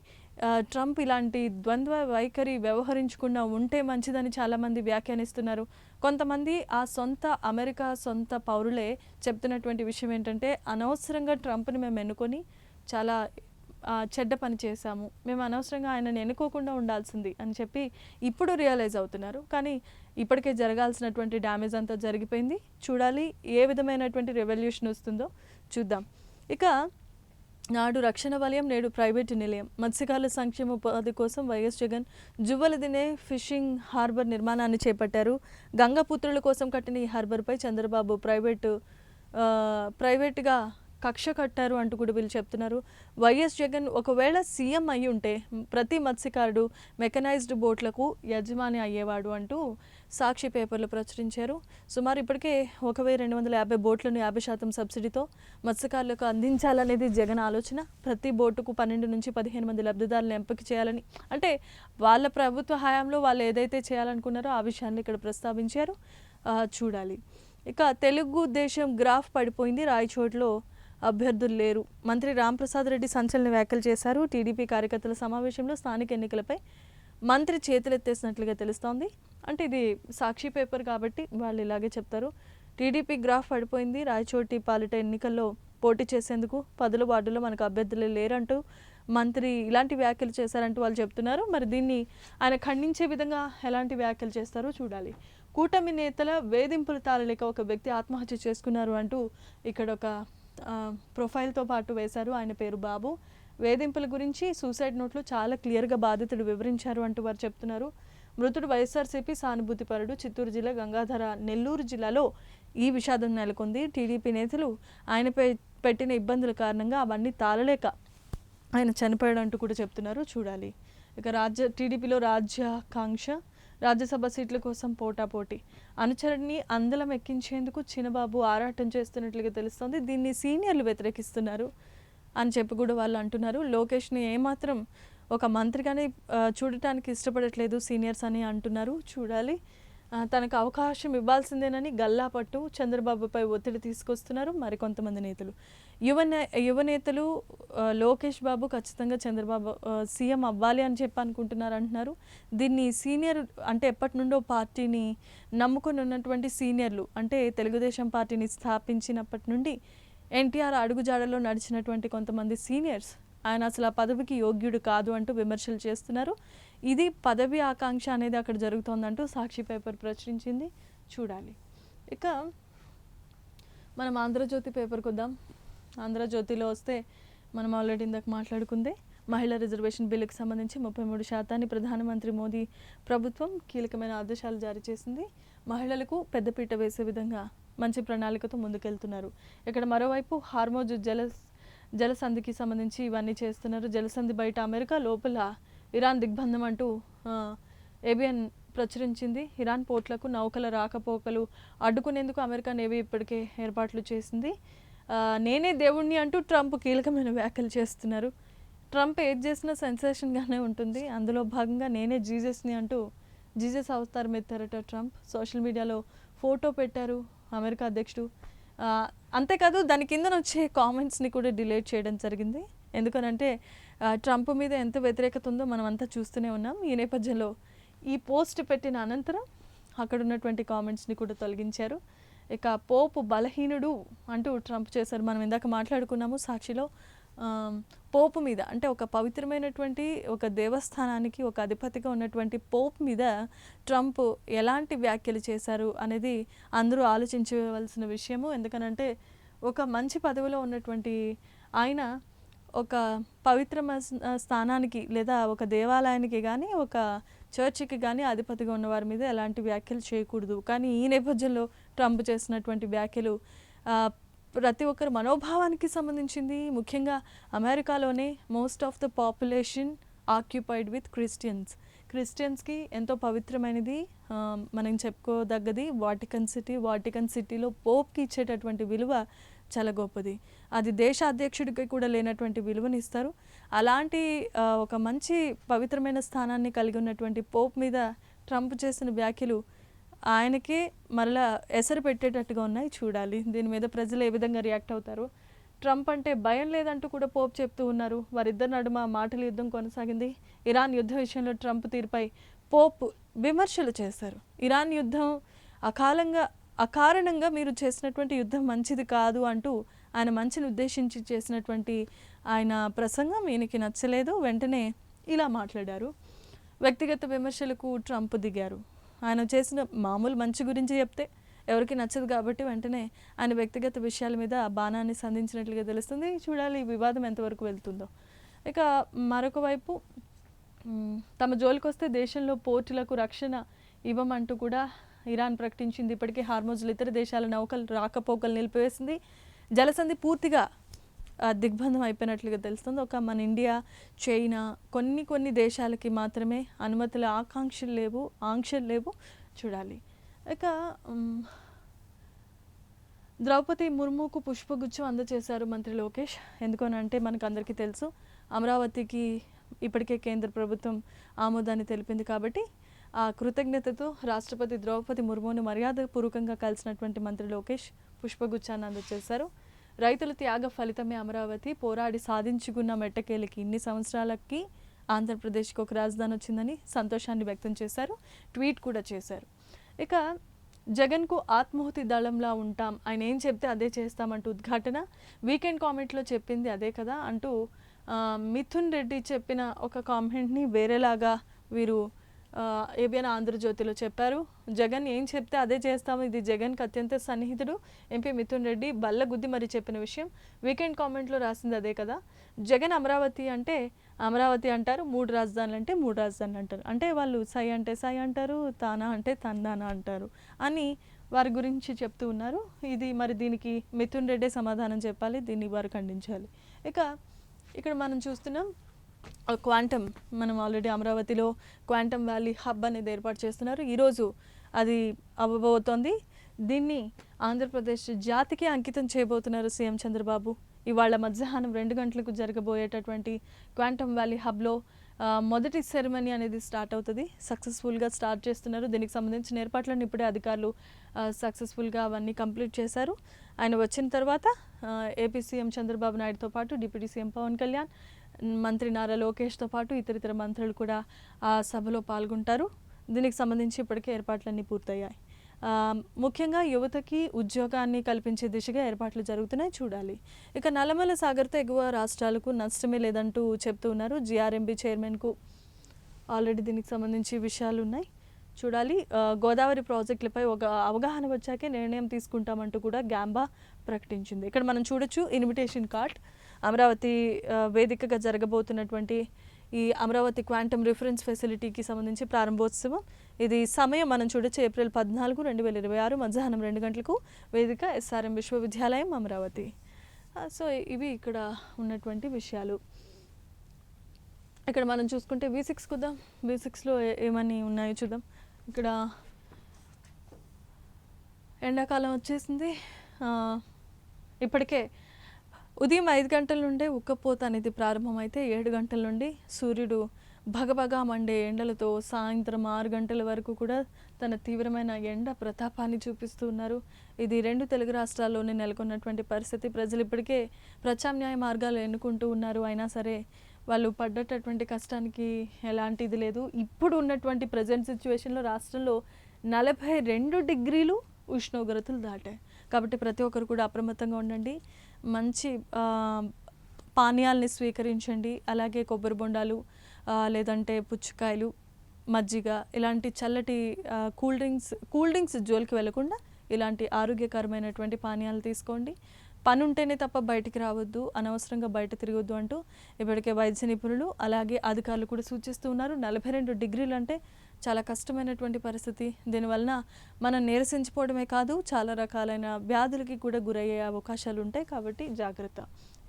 ట్రంప్ ఇలాంటి ద్వంద్వ వైఖరి వ్యవహరించకుండా ఉంటే మంచిదని చాలామంది వ్యాఖ్యానిస్తున్నారు. కొంతమంది అమెరికా సొంత పౌరులే చెప్తున్నటువంటి విషయం ఏంటంటే, అనవసరంగా ట్రంప్ని మేము ఎన్నుకొని చాలా చెడ్డ పని చేశాము, మేము అనవసరంగా ఆయనను ఎన్నుకోకుండా ఉండాల్సింది అని చెప్పి ఇప్పుడు రియలైజ్ అవుతున్నారు. కానీ ఇప్పటికే జరగాల్సినటువంటి డ్యామేజ్ అంతా జరిగిపోయింది. చూడాలి ఏ విధమైనటువంటి రెవల్యూషన్ వస్తుందో చూద్దాం. ఇక నాడు రక్షణ వలయం, నేడు ప్రైవేటు నిలయం. మత్స్యకారుల సంక్షేమ ఉపాధి కోసం వైఎస్ జగన్ జువ్వలదినే ఫిషింగ్ హార్బర్ నిర్మాణాన్ని చేపట్టారు. గంగపుత్రుల కోసం కట్టిన ఈ హార్బర్పై చంద్రబాబు ప్రైవేటుగా కక్ష కట్టారు అంటూ కూడా వీళ్ళు చెప్తున్నారు. వైఎస్ జగన్ ఒకవేళ సీఎం అయి ఉంటే ప్రతి మత్స్యకారుడు మెకనైజ్డ్ బోట్లకు యజమాని అయ్యేవాడు అంటూ సాక్షి పేపర్లు ప్రచురించారు. సుమారు ఇప్పటికే 1250 బోట్లను 50% సబ్సిడీతో మత్స్యకారులకు అందించాలనేది జగన్ ఆలోచన. ప్రతి బోటుకు 12 నుంచి 15 మంది లబ్ధిదారులను ఎంపిక చేయాలని, అంటే వాళ్ళ ప్రభుత్వ హయాంలో వాళ్ళు ఏదైతే చేయాలనుకున్నారో ఆ విషయాన్ని ఇక్కడ ప్రస్తావించారు. చూడాలి. ఇక తెలుగుదేశం గ్రాఫ్ పడిపోయింది, రాయచోట్లో అభ్యర్థులు లేరు. మంత్రి రాంప్రసాద్ రెడ్డి సంచలన వ్యాఖ్యలు చేశారు. టీడీపీ కార్యకర్తల సమావేశంలో స్థానిక ఎన్నికలపై మంత్రి చేతులెత్తేసినట్లుగా తెలుస్తోంది. అంటే ఇది సాక్షి పేపర్ కాబట్టి వాళ్ళు ఇలాగే చెప్తారు. టీడీపీ గ్రాఫ్ పడిపోయింది, రాయచోటి పాలిట ఎన్నికల్లో పోటీ చేసేందుకు 10 వార్డుల్లో మనకు అభ్యర్థులు లేరంటూ మంత్రి ఇలాంటి వ్యాఖ్యలు చేశారంటూ వాళ్ళు చెప్తున్నారు. మరి దీన్ని ఆయన ఖండించే విధంగా ఎలాంటి వ్యాఖ్యలు చేస్తారో చూడాలి. కూటమి నేతల వేధింపులు తాళలేక ఒక వ్యక్తి ఆత్మహత్య చేసుకున్నారు అంటూ ఇక్కడ ఒక ప్రొఫైల్తో పాటు వేశారు. ఆయన పేరు బాబు. వేధింపుల గురించి సూసైడ్ నోట్లో చాలా క్లియర్గా బాధితుడు వివరించారు అంటూ వారు చెప్తున్నారు. మృతుడు వైఎస్ఆర్సీపీ సానుభూతిపరుడు. చిత్తూరు జిల్లా గంగాధర, నెల్లూరు జిల్లాలో ఈ విషాదం నెలకొంది. టీడీపీ నేతలు ఆయనపై పెట్టిన ఇబ్బందుల కారణంగా అవన్నీ తాళలేక ఆయన చనిపోయాడు అంటూ కూడా చెప్తున్నారు. చూడాలి. ఇక టీడీపీలో రాజ్యాకాంక్ష, రాజ్యసభ సీట్ల కోసం పోటాపోటీ. అనుచరుడిని అందలం ఎక్కించేందుకు చిన్నబాబు ఆరాటం చేస్తున్నట్లుగా తెలుస్తోంది. దీన్ని సీనియర్లు వ్యతిరేకిస్తున్నారు అని చెప్పి కూడా వాళ్ళు అంటున్నారు. లోకేష్ని ఏమాత్రం ఒక మంత్రిగానే చూడటానికి ఇష్టపడట్లేదు సీనియర్స్ అని అంటున్నారు. చూడాలి. తనకు అవకాశం ఇవ్వాల్సిందేనని గల్లాపట్టు చంద్రబాబుపై ఒత్తిడి తీసుకొస్తున్నారు మరికొంతమంది నేతలు. యువనేతలు లోకేష్ బాబు ఖచ్చితంగా చంద్రబాబు సీఎం అవ్వాలి అని చెప్పి అనుకుంటున్నారు అంటున్నారు. దీన్ని సీనియర్ అంటే ఎప్పటి నుండో పార్టీని నమ్ముకొని ఉన్నటువంటి సీనియర్లు, అంటే తెలుగుదేశం పార్టీని స్థాపించినప్పటి నుండి ఎన్టీఆర్ అడుగుజాడలో నడిచినటువంటి కొంతమంది సీనియర్స్ ఆయన అసలు ఆ పదవికి యోగ్యుడు కాదు అంటూ విమర్శలు చేస్తున్నారు. ఇది పదవి ఆకాంక్ష అనేది అక్కడ జరుగుతోందంటూ సాక్షి పేపర్ ప్రచురించింది. చూడాలి. ఇక మనం ఆంధ్రజ్యోతి పేపర్కి వద్దాం. ఆంధ్రజ్యోతిలో వస్తే మనం ఆల్రెడీ ఇందాక మాట్లాడుకుందే మహిళా రిజర్వేషన్ బిల్లుకు సంబంధించి 33% ప్రధానమంత్రి మోదీ ప్రభుత్వం కీలకమైన ఆదేశాలు జారీ చేసింది. మహిళలకు పెద్దపీట వేసే విధంగా మంచి ప్రణాళికతో ముందుకెళ్తున్నారు. ఇక్కడ మరోవైపు హార్మోజ్ జలసంధికి సంబంధించి ఇవన్నీ చేస్తున్నారు. జలసంధి బయట అమెరికా, లోపల ఇరాన్ దిగ్బంధం అంటూ ఏబిఎన్ ప్రచురించింది. ఇరాన్ పోర్ట్లకు నౌకల రాకపోకలు అడ్డుకునేందుకు అమెరికా నేవీ ఇప్పటికే ఏర్పాట్లు చేసింది. నేనే దేవుణ్ణి అంటూ ట్రంప్ కీలకమైన వ్యాఖ్యలు చేస్తున్నారు. ట్రంప్ ఏది చేసినా సెన్సేషన్గానే ఉంటుంది. అందులో భాగంగా నేనే జీసస్ని అంటూ జీసస్ అవతారం ఎత్తారట ట్రంప్. సోషల్ మీడియాలో ఫోటో పెట్టారు అమెరికా అధ్యక్షుడు. అంతేకాదు దాని కిందన వచ్చే కామెంట్స్ని కూడా డిలీట్ చేయడం జరిగింది. ఎందుకనంటే ట్రంప్ మీద ఎంత వ్యతిరేకత ఉందో మనం అంతా చూస్తూనే ఉన్నాం. ఈ నేపథ్యంలో ఈ పోస్ట్ పెట్టిన అనంతరం అక్కడ ఉన్నటువంటి కామెంట్స్ని కూడా తొలగించారు. ఇక పోపు బలహీనుడు అంటూ ట్రంప్ చేశారు. మనం ఇందాక మాట్లాడుకున్నాము సాక్షిలో పోపు మీద, అంటే ఒక పవిత్రమైనటువంటి ఒక దేవస్థానానికి ఒక అధిపతిగా ఉన్నటువంటి పోప్ మీద ట్రంప్ ఎలాంటి వ్యాఖ్యలు చేశారు అనేది అందరూ ఆలోచించవలసిన విషయము. ఎందుకనంటే ఒక మంచి పదవిలో ఉన్నటువంటి ఆయన ఒక పవిత్ర స్థానానికి లేదా ఒక దేవాలయానికి కానీ ఒక చర్చికి కానీ అధిపతిగా ఉన్న వారి మీద ఎలాంటి వ్యాఖ్యలు చేయకూడదు. కానీ ఈ నేపథ్యంలో ట్రంప్ చేసినటువంటి వ్యాఖ్యలు ప్రతి ఒక్కరి మనోభావానికి సంబంధించింది. ముఖ్యంగా అమెరికాలోనే most of the population occupied with క్రిస్టియన్స్కి ఎంతో పవిత్రమైనది, మనం చెప్పుకోదగ్గది వాటికన్ సిటీలో పోప్కి ఇచ్చేటటువంటి విలువ చాలా గొప్పది. అది దేశ అధ్యక్షుడికి కూడా లేనటువంటి విలువనిస్తారు. అలాంటి ఒక మంచి పవిత్రమైన స్థానాన్ని కలిగి ఉన్నటువంటి పోప్ మీద ట్రంప్ చేసిన వ్యాఖ్యలు ఆయనకే మరలా ఎసరు పెట్టేటట్టుగా ఉన్నాయి. చూడాలి దీని మీద ప్రజలు ఏ విధంగా రియాక్ట్ అవుతారు. ట్రంప్ అంటే భయం లేదంటూ కూడా పోప్ చెప్తూ ఉన్నారు. వారిద్దరి నడుమ మాటల యుద్ధం కొనసాగింది. ఇరాన్ యుద్ధ విషయంలో ట్రంప్ తీరుపై పోప్ విమర్శలు చేశారు. ఇరాన్ యుద్ధం అకారణంగా మీరు చేసినటువంటి యుద్ధం మంచిది కాదు అంటూ ఆయన మంచిని ఉద్దేశించి చేసినటువంటి ఆయన ప్రసంగం ఈయనకి నచ్చలేదు. వెంటనే ఇలా మాట్లాడారు. వ్యక్తిగత విమర్శలకు ట్రంప్ దిగారు. ఆయన చేసిన మామూలు మంచి గురించి చెప్తే ఎవరికి నచ్చదు కాబట్టి వెంటనే ఆయన వ్యక్తిగత విషయాల మీద బాణాన్ని సంధించినట్లుగా తెలుస్తుంది. చూడాలి ఈ వివాదం ఎంతవరకు వెళ్తుందో. ఇక మరొక వైపు తమ జోలికి వస్తే దేశంలో పోర్టులకు రక్షణ ఇవ్వమంటూ కూడా ఇరాన్ ప్రకటించింది. ఇప్పటికే హార్మోజ్లో ఇతర దేశాల నౌకలు రాకపోకలు నిలిపివేసింది. జలసంధి పూర్తిగా దిగ్బంధం అయిపోయినట్లుగా తెలుస్తుంది. ఒక మన ఇండియా, చైనా, కొన్ని దేశాలకి మాత్రమే అనుమతుల ఆంక్షలు లేవు. చూడాలి. ఇక ద్రౌపది ముర్ముకు పుష్పగుచ్చం అందజేశారు మంత్రి లోకేష్. ఎందుకనంటే మనకు అందరికీ తెలుసు అమరావతికి ఇప్పటికే కేంద్ర ప్రభుత్వం ఆమోదాన్ని తెలిపింది కాబట్టి ఆ కృతజ్ఞతతో రాష్ట్రపతి ద్రౌపది ముర్మును మర్యాదపూర్వకంగా కలిసినటువంటి మంత్రి లోకేష్ పుష్పగుచ్చాన్ని అందజేశారు. రైతుల త్యాగ ఫలితమే అమరావతి, పోరాడి సాధించుకున్న మెట్టకేలికి ఇన్ని సంవత్సరాలకి ఆంధ్రప్రదేశ్కి ఒక రాజధాని వచ్చిందని సంతోషాన్ని వ్యక్తం చేశారు. ట్వీట్ కూడా చేశారు. ఇక జగన్కు ఆత్మాహుతి దళంలా ఉంటాం, ఆయన ఏం చెప్తే అదే చేస్తామంటూ ఉద్ఘాటన. వీకెండ్ కామెంట్లో చెప్పింది అదే కదా అంటూ మిథున్ రెడ్డి చెప్పిన ఒక కామెంట్ని వేరేలాగా వీరు ఏబిఎన్ ఆంధ్రజ్యోతిలో చెప్పారు. జగన్ ఏం చెప్తే అదే చేస్తాము, ఇది జగన్కి అత్యంత సన్నిహితుడు ఎంపీ మిథున్ రెడ్డి బల్లగుద్ది మరి చెప్పిన విషయం. వీకెండ్ కామెంట్లో రాసింది అదే కదా. జగన్ అమరావతి అంటే అమరావతి అంటారు, 3 రాజధానులు అంటే 3 రాజధానులు అంటారు. అంటే వాళ్ళు సై అంటే సై అంటారు, తానా అంటే తందానా అంటారు అని వారి గురించి చెప్తూ ఉన్నారు. ఇది మరి దీనికి మిథున్ రెడ్డే సమాధానం చెప్పాలి, దీన్ని వారు ఖండించాలి. ఇక్కడ మనం చూస్తున్నాం క్వాంటమ్, మనం ఆల్రెడీ అమరావతిలో క్వాంటమ్ వ్యాలీ హబ్ అనేది ఏర్పాటు చేస్తున్నారు. ఈరోజు అది అవ్వబోతోంది. దీన్ని ఆంధ్రప్రదేశ్ జాతికి అంకితం చేయబోతున్నారు సీఎం చంద్రబాబు. ఇవాళ మధ్యాహ్నం 2 గంటలకు జరగబోయేటటువంటి క్వాంటమ్ వ్యాలీ హబ్లో మొదటి సెరమనీ అనేది స్టార్ట్ అవుతుంది. సక్సెస్ఫుల్గా స్టార్ట్ చేస్తున్నారు. దీనికి సంబంధించిన ఏర్పాట్లను ఇప్పుడే అధికారులు సక్సెస్ఫుల్గా అవన్నీ కంప్లీట్ చేశారు. ఆయన వచ్చిన తర్వాత ఏపీ సీఎం చంద్రబాబు నాయుడుతో పాటు డిప్యూటీ సీఎం పవన్ కళ్యాణ్, మంత్రి నారా లోకేష్తో పాటు ఇతర మంత్రులు కూడా ఆ సభలో పాల్గొంటారు. దీనికి సంబంధించి ఇప్పటికే ఏర్పాట్లన్నీ పూర్తయ్యాయి. ముఖ్యంగా యువతకి ఉద్యోగాన్ని కల్పించే దిశగా ఏర్పాట్లు జరుగుతున్నాయి. చూడాలి. ఇక నల్లమల సాగర్తో ఎగువ రాష్ట్రాలకు నష్టమే లేదంటూ చెప్తూ ఉన్నారు. జిఆర్ఎంబీ చైర్మన్కు ఆల్రెడీ దీనికి సంబంధించి విషయాలు ఉన్నాయి. చూడాలి. గోదావరి ప్రాజెక్టులపై ఒక అవగాహన వచ్చాకే నిర్ణయం తీసుకుంటామంటూ కూడా గ్యాంబా ప్రకటించింది. ఇక్కడ మనం చూడొచ్చు ఇన్విటేషన్ కార్డ్. అమరావతి వేదికగా జరగబోతున్నటువంటి ఈ అమరావతి క్వాంటమ్ రిఫరెన్స్ ఫెసిలిటీకి సంబంధించి ప్రారంభోత్సవం. ఇది సమయం మనం చూడొచ్చు ఏప్రిల్ 14, 2026 మధ్యాహ్నం 2 గంటలకు. వేదిక SRM విశ్వవిద్యాలయం అమరావతి. సో ఇవి ఇక్కడ ఉన్నటువంటి విషయాలు. ఇక్కడ మనం చూసుకుంటే V6 కుద్దాం. V6లో ఏమని ఉన్నాయో చూద్దాం. ఇక్కడ ఎండాకాలం వచ్చేసింది. ఇప్పటికే ఉదయం 5 గంటల నుండే ఉక్కపోత అనేది ప్రారంభమైతే 7 గంటల నుండి సూర్యుడు భగభగా మండే ఎండలతో సాయంత్రం 6 గంటల వరకు కూడా తన తీవ్రమైన ఎండ ప్రతాపాన్ని చూపిస్తూ ఉన్నారు. ఇది 2 తెలుగు రాష్ట్రాల్లోనే నెలకొన్నటువంటి పరిస్థితి. ప్రజలు ఇప్పటికే ప్రత్యామ్నాయ మార్గాలు ఎన్నుకుంటూ ఉన్నారు. అయినా సరే వాళ్ళు పడ్డటువంటి కష్టానికి ఎలాంటి ఇది లేదు. ఇప్పుడు ఉన్నటువంటి ప్రజెంట్ సిచ్యువేషన్లో రాష్ట్రంలో 42 డిగ్రీలు ఉష్ణోగ్రతలు దాటాయి. కాబట్టి ప్రతి ఒక్కరు కూడా అప్రమత్తంగా ఉండండి. మంచి పానీయాల్ని స్వీకరించండి. అలాగే కొబ్బరి బొండాలు, లేదంటే పుచ్చకాయలు, మజ్జిగ, ఇలాంటి చల్లటి కూల్ డ్రింక్స్ జోలికి వెళ్లకుండా ఇలాంటి ఆరోగ్యకరమైనటువంటి పానీయాలు తీసుకోండి. పని ఉంటేనే తప్ప బయటికి రావద్దు, అనవసరంగా బయట తిరగొద్దు అంటూ ఇప్పటికే వైద్య నిపుణులు అలాగే అధికారులు కూడా సూచిస్తూ ఉన్నారు. 42 డిగ్రీలు అంటే చాలా కష్టమైనటువంటి పరిస్థితి. దీనివలన మనం నీరసించిపోవడమే కాదు, చాలా రకాలైన వ్యాధులకి కూడా గురయ్యే అవకాశాలు ఉంటాయి. కాబట్టి జాగ్రత్త.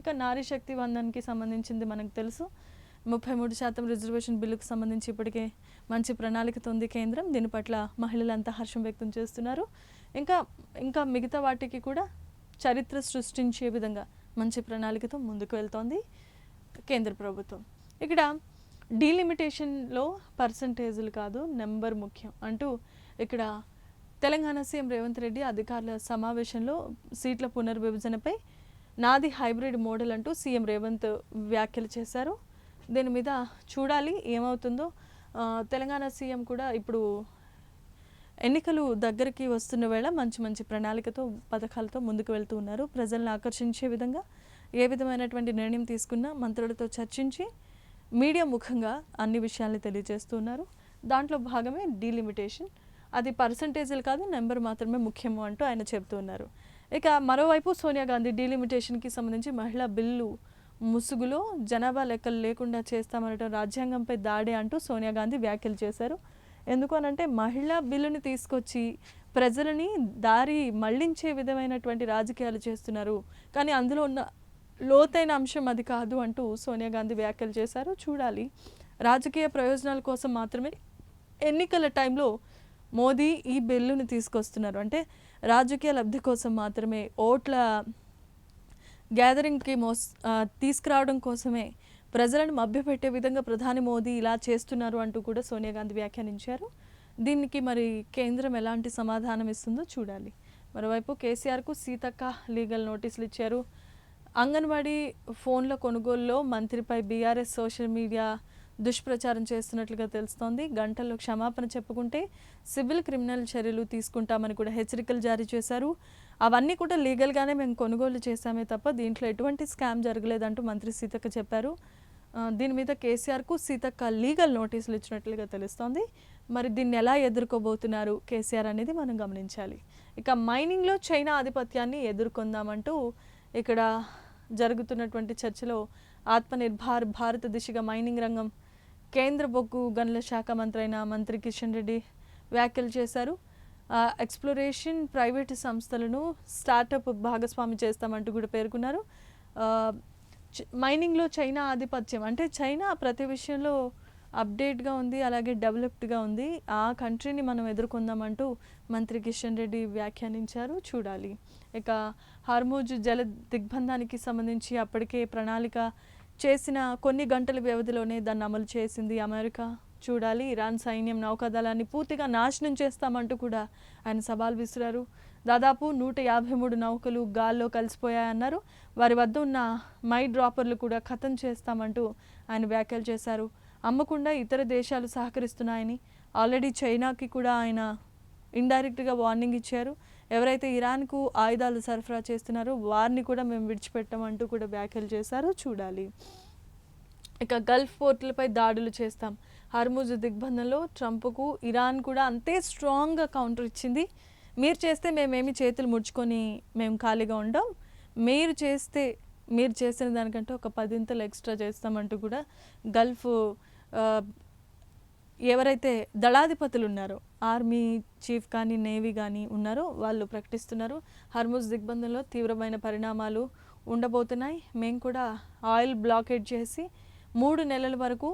ఇక నారీ శక్తి వందన్కి సంబంధించింది మనకు తెలుసు. 33% రిజర్వేషన్ బిల్లుకు సంబంధించి ఇప్పటికే మంచి ప్రణాళికతో ఉంది కేంద్రం. దీని పట్ల మహిళలంతా హర్షం వ్యక్తం చేస్తున్నారు. ఇంకా మిగతా వాటికి కూడా చరిత్ర సృష్టించే విధంగా మంచి ప్రణాళికతో ముందుకు వెళ్తోంది కేంద్ర ప్రభుత్వం. ఇక్కడ డీలిమిటేషన్లో పర్సంటేజీలు కాదు, నెంబర్ ముఖ్యం అంటూ ఇక్కడ తెలంగాణ సీఎం రేవంత్ రెడ్డి అధికారుల సమావేశంలో సీట్ల పునర్విభజనపై నాది హైబ్రిడ్ మోడల్ అంటూ సీఎం రేవంత్ వ్యాఖ్యలు చేశారు. దీని మీద చూడాలి ఏమవుతుందో. తెలంగాణ సీఎం కూడా ఇప్పుడు ఎన్నికలు దగ్గరికి వస్తున్న వేళ మంచి ప్రణాళికతో పథకాలతో ముందుకు వెళ్తూ ఉన్నారు. ప్రజలను ఆకర్షించే విధంగా ఏ విధమైనటువంటి నిర్ణయం తీసుకున్నా మంత్రులతో చర్చించి మీడియా ముఖంగా అన్ని విషయాల్ని తెలియజేస్తూ ఉన్నారు. దాంట్లో భాగమే డీలిమిటేషన్. అది పర్సంటేజీలు కాదు, నెంబర్ మాత్రమే ముఖ్యము అంటూ ఆయన చెబుతూ ఉన్నారు. ఇక మరోవైపు సోనియా గాంధీ డీలిమిటేషన్కి సంబంధించి మహిళా బిల్లు ముసుగులో జనాభా లెక్కలు లేకుండా చేస్తామనటం రాజ్యాంగంపై దాడే అంటూ సోనియా గాంధీ వ్యాఖ్యలు చేశారు. ఎందుకు అనంటే మహిళా బిల్లుని తీసుకొచ్చి ప్రజలని దారి మళ్లించే విధమైనటువంటి రాజకీయాలు చేస్తున్నారు, కానీ అందులో ఉన్న లోతైన అంశం అది కాదు అంటూ సోనియా గాంధీ వ్యాఖ్యలు చేశారు. చూడాలి. రాజకీయ ప్రయోజనాల కోసం మాత్రమే ఎన్నికల టైంలో మోదీ ఈ బిల్లుని తీసుకొస్తున్నారు. అంటే రాజకీయ లబ్ధి కోసం మాత్రమే, ఓట్ల గ్యాదరింగ్కి తీసుకురావడం కోసమే, ప్రజలను మభ్యపెట్టే విధంగా ప్రధాని మోదీ ఇలా చేస్తున్నారు అంటూ కూడా సోనియా గాంధీ వ్యాఖ్యానించారు. దీనికి మరి కేంద్రం ఎలాంటి సమాధానం ఇస్తుందో చూడాలి. మరోవైపు కేసీఆర్కు సీతక్క లీగల్ నోటీసులు ఇచ్చారు. అంగన్వాడీ ఫోన్ల కొనుగోలులో మంత్రిపై బీఆర్ఎస్ సోషల్ మీడియా దుష్ప్రచారం చేస్తున్నట్లుగా తెలుస్తోంది. గంటల్లో క్షమాపణ చెప్పుకుంటే సివిల్ క్రిమినల్ చర్యలు తీసుకుంటామని కూడా హెచ్చరికలు జారీ చేశారు. అవన్నీ కూడా లీగల్గానే మేము కొనుగోలు చేశామే తప్ప దీంట్లో ఎటువంటి స్కామ్ జరగలేదంటూ మంత్రి సీతక్క చెప్పారు. దీని మీద కేసీఆర్కు సీతక్క లీగల్ నోటీసులు ఇచ్చినట్లుగా తెలుస్తోంది. మరి దీన్ని ఎలా ఎదుర్కోబోతున్నారు కేసీఆర్ అనేది మనం గమనించాలి. ఇక మైనింగ్లో చైనా ఆధిపత్యాన్ని ఎదుర్కొందామంటూ ఇక్కడ జరుగుతున్నటువంటి చర్చలో ఆత్మనిర్భర్ భారత్ దిశగా మైనింగ్ రంగం కేంద్ర బొగ్గు గనుల శాఖ మంత్రి అయిన మంత్రి కిషన్ రెడ్డి వ్యాఖ్యలు చేశారు. ఎక్స్ప్లోరేషన్ ప్రైవేటు సంస్థలను స్టార్టప్ భాగస్వామి చేస్తామంటూ కూడా పేర్కొన్నారు. మైనింగ్లో చైనా ఆధిపత్యం అంటే చైనా ప్రతి విషయంలో అప్డేట్గా ఉంది, అలాగే డెవలప్డ్గా ఉంది. ఆ కంట్రీని మనం ఎదుర్కొందామంటూ మంత్రి కిషన్ రెడ్డి వ్యాఖ్యానించారు. చూడాలి. ఇక హార్మూజ్ జల దిగ్బంధానికి సంబంధించి అప్పటికే ప్రణాళిక చేసిన కొన్ని గంటల వ్యవధిలోనే దాన్ని అమలు చేసింది అమెరికా. చూడాలి. ఇరాన్ సైన్యం నౌకాదళాన్ని పూర్తిగా నాశనం చేస్తామంటూ కూడా ఆయన సవాల్ విసిరారు. దాదాపు 153 నౌకలు గాల్లో కలిసిపోయాయన్నారు. వారి వద్ద ఉన్న మై డ్రాపర్లు కూడా ఖతం చేస్తామంటూ ఆయన వ్యాఖ్యలు చేశారు. అమ్మకుండా ఇతర దేశాలు సహకరిస్తున్నాయని ఆల్రెడీ చైనాకి కూడా ఆయన ఇండైరెక్ట్గా వార్నింగ్ ఇచ్చారు. ఎవరైతే ఇరాన్కు ఆయుధాలు సరఫరా చేస్తున్నారో వారిని కూడా మేము విడిచిపెట్టామంటూ కూడా వ్యాఖ్యలు చేశారు. చూడాలి. ఇక గల్ఫ్ పోర్టులపై దాడులు చేస్తాం. హార్మూజ్ దిగ్బంధంలో ట్రంప్కు ఇరాన్ కూడా అంతే స్ట్రాంగ్గా కౌంటర్ ఇచ్చింది. మీరు చేస్తే మేమేమి చేతులు ముడుచుకొని మేము ఖాళీగా ఉండం, మీరు చేస్తే మీరు చేసిన దానికంటే ఒక 10 ఎక్స్ట్రా చేస్తామంటూ కూడా గల్ఫ్ ఆ, ఎవరైతే దళాధిపతులు ఉన్నారో ఆర్మీ చీఫ్ కానీ నేవీ కానీ ఉన్నారో వాళ్ళు ప్రకటిస్తున్నారు. హర్ముజ్ దిగ్బంధంలో తీవ్రమైన పరిణామాలు ఉండబోతున్నాయి. మేము కూడా ఆయిల్ బ్లాకేడ్ చేసి 3 నెలల వరకు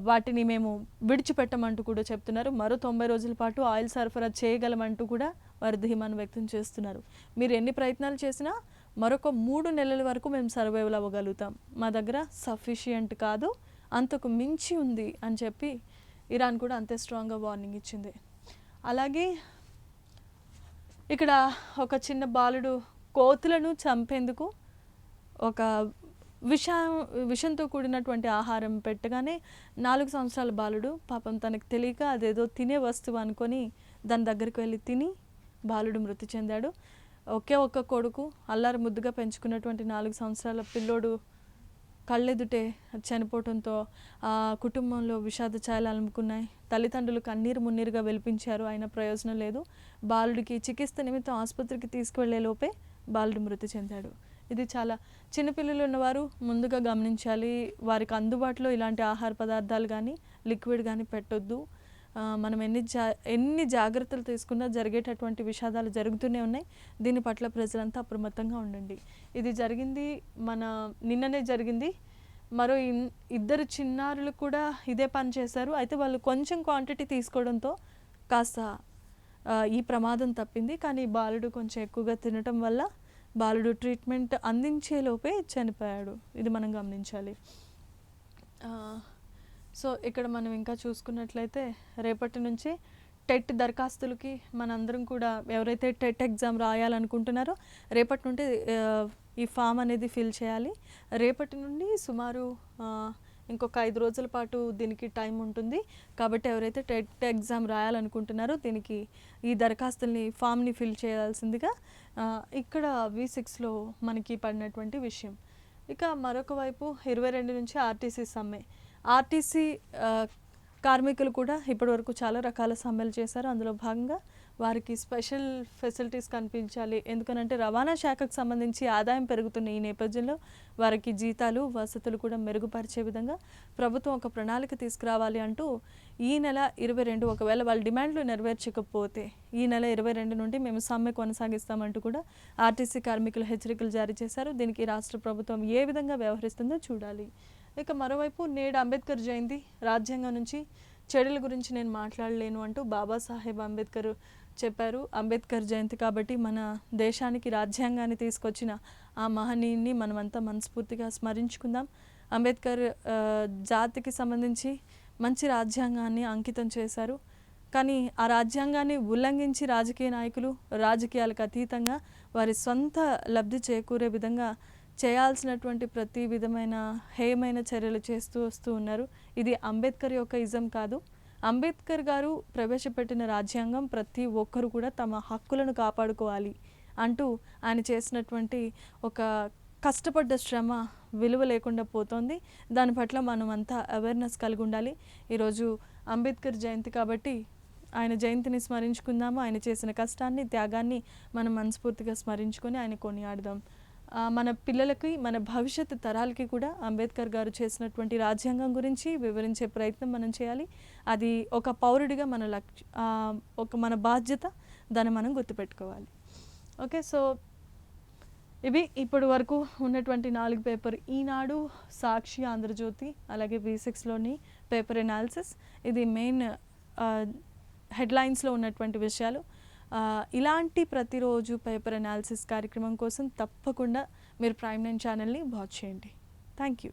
వాటిని మేము విడిచిపెట్టమంటూ కూడా చెప్తున్నారు. మరో 90 రోజుల పాటు ఆయిల్ సరఫరా చేయగలమంటూ కూడా వారు ధీమాను వ్యక్తం చేస్తున్నారు. మీరు ఎన్ని ప్రయత్నాలు చేసినా మరొక 3 నెలల వరకు మేము సర్వైవల్ అవ్వగలుగుతాం, మా దగ్గర సఫిషియంట్ కాదు, అంతకు మించి ఉంది అని చెప్పి ఇరాన్ కూడా అంతే స్ట్రాంగ్గా వార్నింగ్ ఇచ్చింది. అలాగే ఇక్కడ ఒక చిన్న బాలుడు కోతులను చంపేందుకు ఒక విషంతో కూడినటువంటి ఆహారం పెట్టగానే 4 సంవత్సరాల బాలుడు పాపం తనకు తెలియక అదేదో తినే వస్తువు అనుకొని దాని దగ్గరికి వెళ్ళి తిని బాలుడు మృతి చెందాడు. ఒకే ఒక్క కొడుకు అల్లారు ముద్దుగా పెంచుకున్నటువంటి 4 సంవత్సరాల పిల్లోడు కళ్ళెదుటే చనిపోవడంతో ఆ కుటుంబంలో విషాద ఛాయలు అలుముకున్నాయి. తల్లిదండ్రులు కన్నీరు మున్నీరుగా వెలిపించారు, అయినా ప్రయోజనం లేదు. బాలుడికి చికిత్స నిమిత్తం ఆసుపత్రికి తీసుకువెళ్లే లోపే బాలుడు మృతి చెందాడు. ఇది చాలా చిన్నపిల్లలు ఉన్నవారు ముందుగా గమనించాలి. వారికి అందుబాటులో ఇలాంటి ఆహార పదార్థాలు కానీ లిక్విడ్ కానీ పెట్టొద్దు. మనం ఎన్ని జాగ్రత్తలు తీసుకున్నా జరిగేటటువంటి విషాదాలు జరుగుతూనే ఉన్నాయి. దీని పట్ల ప్రజలంతా అప్రమత్తంగా ఉండండి. ఇది జరిగింది నిన్ననే జరిగింది. మరో 2 చిన్నారులు కూడా ఇదే పని చేశారు. అయితే వాళ్ళు కొంచెం క్వాంటిటీ తీసుకోవడంతో కాస్త ఈ ప్రమాదం తప్పింది. కానీ బాలుడు కొంచెం ఎక్కువగా తినటం వల్ల బాలుడు ట్రీట్మెంట్ అందించేలోపే చనిపోయాడు. ఇది మనం గమనించాలి. సో ఇక్కడ మనం ఇంకా చూసుకున్నట్లయితే రేపటి నుంచి టెట్ దరఖాస్తులకి మనందరం కూడా ఎవరైతే టెట్ ఎగ్జామ్ రాయాలనుకుంటున్నారో రేపటి నుండి ఈ ఫామ్ అనేది ఫిల్ చేయాలి. రేపటి నుండి సుమారు ఇంకొక 5 రోజుల పాటు దీనికి టైం ఉంటుంది. కాబట్టి ఎవరైతే టెట్ ఎగ్జామ్ రాయాలనుకుంటున్నారో దీనికి ఈ దరఖాస్తుల్ని ఫామ్ని ఫిల్ చేయాల్సిందిగా ఇక్కడ V6లో మనకి పడినటువంటి విషయం. ఇక మరొక వైపు 22 నుంచి ఆర్టీసీ సమ్మె. ఆర్టీసీ కార్మికులు కూడా ఇప్పటివరకు చాలా రకాల సమ్మెలు చేశారు. అందులో భాగంగా వారికి స్పెషల్ ఫెసిలిటీస్ కనిపించాలి. ఎందుకనంటే రవాణా శాఖకు సంబంధించి ఆదాయం పెరుగుతున్న ఈ నేపథ్యంలో వారికి జీతాలు వసతులు కూడా మెరుగుపరిచే విధంగా ప్రభుత్వం ఒక ప్రణాళిక తీసుకురావాలి అంటూ ఈ నెల 22 ఒకవేళ వాళ్ళ డిమాండ్లు నెరవేర్చకపోతే ఈ నెల 22 నుండి మేము సమ్మె కొనసాగిస్తామంటూ కూడా ఆర్టీసీ కార్మికులు హెచ్చరికలు జారీ చేశారు. దీనికి రాష్ట్ర ప్రభుత్వం ఏ విధంగా వ్యవహరిస్తుందో చూడాలి. ఇక మరోవైపు నేడు అంబేద్కర్ జయంతి. రాజ్యాంగం నుంచి చెడుల గురించి నేను మాట్లాడలేను అంటూ బాబాసాహెబ్ అంబేద్కర్ చెప్పారు. అంబేద్కర్ జయంతి కాబట్టి మన దేశానికి రాజ్యాంగాన్ని తీసుకొచ్చిన ఆ మహనీయుని మనమంతా మనస్ఫూర్తిగా స్మరించుకుందాం. అంబేద్కర్ జాతికి సంబంధించి మంచి రాజ్యాంగాన్ని అంకితం చేశారు. కానీ ఆ రాజ్యాంగాన్ని ఉల్లంఘించి రాజకీయ నాయకులు రాజకీయాలకు అతీతంగా వారి సొంత లబ్ధి చేకూరే విధంగా చేయాల్సినటువంటి ప్రతి విధమైన హేయమైన చర్యలు చేస్తూ వస్తూ ఉన్నారు. ఇది అంబేద్కర్ యొక్క ఇజం కాదు. అంబేద్కర్ గారు ప్రవేశపెట్టిన రాజ్యాంగం ప్రతి ఒక్కరు కూడా తమ హక్కులను కాపాడుకోవాలి అంటూ ఆయన చేసినటువంటి ఒక కష్టపడ్డ శ్రమ విలువ లేకుండా పోతోంది. దాని పట్ల మనం అంతా అవేర్నెస్ కలిగి ఉండాలి. ఈరోజు అంబేద్కర్ జయంతి కాబట్టి ఆయన జయంతిని స్మరించుకుందాము. ఆయన చేసిన కష్టాన్ని త్యాగాన్ని మనం మనస్ఫూర్తిగా స్మరించుకొని ఆయన కొనియాడదాం. మన పిల్లలకి మన భవిష్యత్తు తరాలకి కూడా అంబేద్కర్ గారు చేసినటువంటి రాజ్యాంగం గురించి వివరించే ప్రయత్నం మనం చేయాలి. అది ఒక పౌరుడిగా మన బాధ్యత, దాన్ని మనం గుర్తుపెట్టుకోవాలి. ఓకే, సో ఇవి ఇప్పటి వరకు ఉన్నటువంటి 4 పేపర్, ఈనాడు, సాక్షి, ఆంధ్రజ్యోతి అలాగే V6లోని పేపర్ ఎనాలిసిస్. ఇది మెయిన్ హెడ్లైన్స్లో ఉన్నటువంటి విషయాలు. ఇలాంటి ప్రతిరోజు పేపర్ అనాలిసిస్ కార్యక్రమం కోసం తప్పకుండా మీరు ప్రైమ్ 9 ఛానల్ని వాచ్ చేయండి. Thank you.